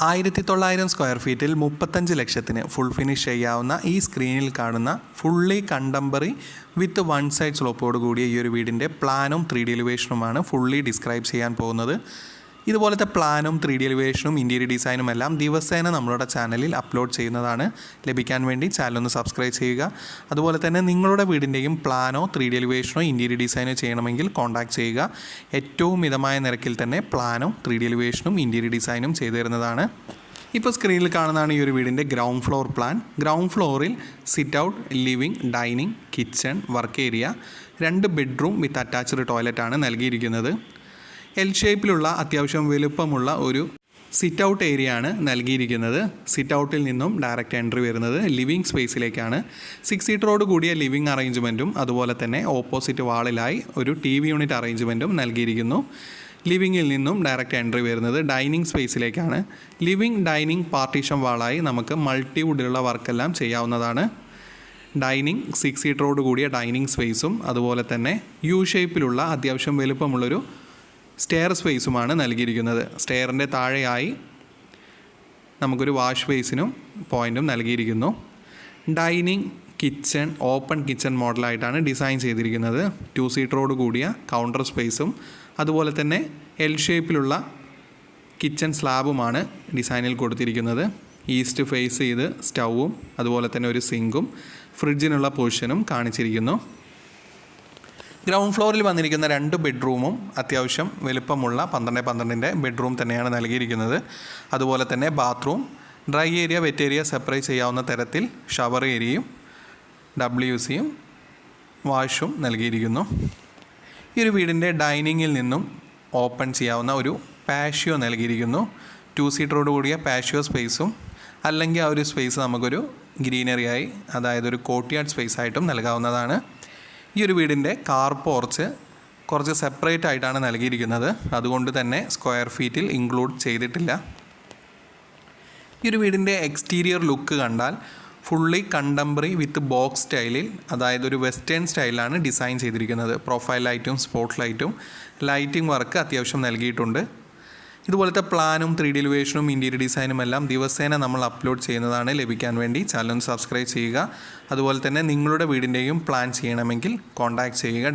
1900 square ഫീറ്റിൽ 35 ലക്ഷത്തിന് full finish ചെയ്യാവുന്ന ഈ സ്ക്രീനിൽ കാണുന്ന fully contemporary with one side സ്ലോപ്പോട് കൂടിയ ഈ ഒരു വീടിൻ്റെ പ്ലാനും 3D എലിവേഷനുമാണ് ഫുള്ളി ഡിസ്ക്രൈബ് ചെയ്യാൻ പോകുന്നത്. ഇതുപോലത്തെ പ്ലാനും 3D എലിവേഷനും ഇൻറ്റീരിയർ ഡിസൈനും എല്ലാം ദിവസേന നമ്മളുടെ ചാനലിൽ അപ്ലോഡ് ചെയ്യുന്നതാണ്. ലഭിക്കാൻ വേണ്ടി ചാനൽ ഒന്ന് സബ്സ്ക്രൈബ് ചെയ്യുക. അതുപോലെ തന്നെ നിങ്ങളുടെ വീടിൻ്റെയും പ്ലാനോ 3D എലിവേഷനോ ഇൻറ്റീരിയർ ഡിസൈനോ ചെയ്യണമെങ്കിൽ കോൺടാക്ട് ചെയ്യുക. ഏറ്റവും മിതമായ നിരക്കിൽ തന്നെ പ്ലാനും 3D എലിവേഷനും ഇൻറ്റീരിയർ ഡിസൈനും ചെയ്തു തരുന്നതാണ്. ഇപ്പോൾ സ്ക്രീനിൽ കാണുന്നതാണ് ഈ ഒരു വീടിൻ്റെ ഗ്രൗണ്ട് ഫ്ലോർ പ്ലാൻ. ഗ്രൗണ്ട് ഫ്ലോറിൽ sit out, living, dining, kitchen, work area, 2 bedroom with attached ടോയ്ലറ്റാണ് നൽകിയിരിക്കുന്നത്. എൽ ഷേപ്പിലുള്ള അത്യാവശ്യം വലുപ്പമുള്ള ഒരു സിറ്റ് ഔട്ട് ഏരിയ ആണ് നൽകിയിരിക്കുന്നത്. സിറ്റ് ഔട്ടിൽ നിന്നും ഡയറക്റ്റ് എൻട്രി വരുന്നത് ലിവിംഗ് സ്പേസിലേക്കാണ്. 6 സീറ്ററോട് കൂടിയ ലിവിംഗ് അറേഞ്ച്മെൻറ്റും അതുപോലെ തന്നെ ഓപ്പോസിറ്റ് വാളിലായി ഒരു TV യൂണിറ്റ് അറേഞ്ച്മെൻറ്റും നൽകിയിരിക്കുന്നു. ലിവിങ്ങിൽ നിന്നും ഡയറക്റ്റ് എൻട്രി വരുന്നത് ഡൈനിങ് സ്പേസിലേക്കാണ്. ലിവിംഗ്, ഡൈനിങ്, പാർട്ടീഷൻ വാളായി നമുക്ക് മൾട്ടിവുഡിലുള്ള വർക്കെല്ലാം ചെയ്യാവുന്നതാണ്. ഡൈനിങ് 6 സീറ്ററോട് കൂടിയ ഡൈനിങ് സ്പേസും അതുപോലെ തന്നെ യു ഷേപ്പിലുള്ള അത്യാവശ്യം വലുപ്പമുള്ളൊരു സ്റ്റെയർ സ്പേസുമാണ് നൽകിയിരിക്കുന്നത്. സ്റ്റെയറിൻ്റെ താഴെയായി നമുക്കൊരു വാഷ് ബേസിനും പോയിൻറ്റും നൽകിയിരിക്കുന്നു. ഡൈനിങ്, കിച്ചൺ ഓപ്പൺ കിച്ചൺ മോഡലായിട്ടാണ് ഡിസൈൻ ചെയ്തിരിക്കുന്നത്. 2 സീറ്ററോട് കൂടിയ കൗണ്ടർ സ്പേസും അതുപോലെ തന്നെ എൽ ഷേപ്പിലുള്ള കിച്ചൺ സ്ലാബുമാണ് ഡിസൈനിൽ കൊടുത്തിരിക്കുന്നത്. ഈസ്റ്റ് ഫേസ് ചെയ്ത് സ്റ്റൗവും അതുപോലെ തന്നെ ഒരു സിങ്കും ഫ്രിഡ്ജിനുള്ള പൊസിഷനും കാണിച്ചിരിക്കുന്നു. ഗ്രൗണ്ട് ഫ്ലോറിൽ വന്നിരിക്കുന്ന 2 ബെഡ്റൂമും അത്യാവശ്യം വലുപ്പമുള്ള 12x12 ബെഡ്റൂം തന്നെയാണ് നൽകിയിരിക്കുന്നത്. അതുപോലെ തന്നെ bathroom, dry area, wet area separate ചെയ്യാവുന്ന തരത്തിൽ ഷവർ ഏരിയയും WCയും വാഷും നൽകിയിരിക്കുന്നു. ഈ ഒരു വീടിൻ്റെ ഡൈനിങ്ങിൽ നിന്നും ഓപ്പൺ ചെയ്യാവുന്ന ഒരു പാഷ്യോ നൽകിയിരിക്കുന്നു. 2 സീറ്ററോട് കൂടിയ പാഷ്യോ സ്പേസും അല്ലെങ്കിൽ ആ ഒരു സ്പേസ് നമുക്കൊരു ഗ്രീനറിയായി, അതായത് ഒരു കോർട്ട്യാർഡ് സ്പേസ് ആയിട്ടും നൽകാവുന്നതാണ്. ഈ ഒരു വീടിൻ്റെ കാർ പോർച്ച് കുറച്ച് സെപ്പറേറ്റ് ആയിട്ടാണ് നൽകിയിരിക്കുന്നത്. അതുകൊണ്ട് തന്നെ സ്ക്വയർ ഫീറ്റിൽ ഇൻക്ലൂഡ് ചെയ്തിട്ടില്ല. ഈ ഒരു വീടിൻ്റെ എക്സ്റ്റീരിയർ ലുക്ക് കണ്ടാൽ ഫുള്ളി കണ്ടംപററി വിത്ത് ബോക്സ് സ്റ്റൈലിൽ, അതായത് ഒരു വെസ്റ്റേൺ സ്റ്റൈലിലാണ് ഡിസൈൻ ചെയ്തിരിക്കുന്നത്. പ്രൊഫൈൽ ലൈറ്റും സ്പോട്ട് ലൈറ്റും ലൈറ്റിംഗ് വർക്ക് അത്യാവശ്യം നൽകിയിട്ടുണ്ട്. ഇതുപോലത്തെ പ്ലാനും 3D എലിവേഷനും ഇൻറ്റീരിയർ ഡിസൈനും എല്ലാം ദിവസേന നമ്മൾ അപ്ലോഡ് ചെയ്യുന്നതാണ്. ലഭിക്കാൻ വേണ്ടി ചാനൽ സബ്സ്ക്രൈബ് ചെയ്യുക. അതുപോലെ തന്നെ നിങ്ങളുടെ വീടിൻ്റെയും പ്ലാൻ ചെയ്യണമെങ്കിൽ കോൺടാക്ട് ചെയ്യുക.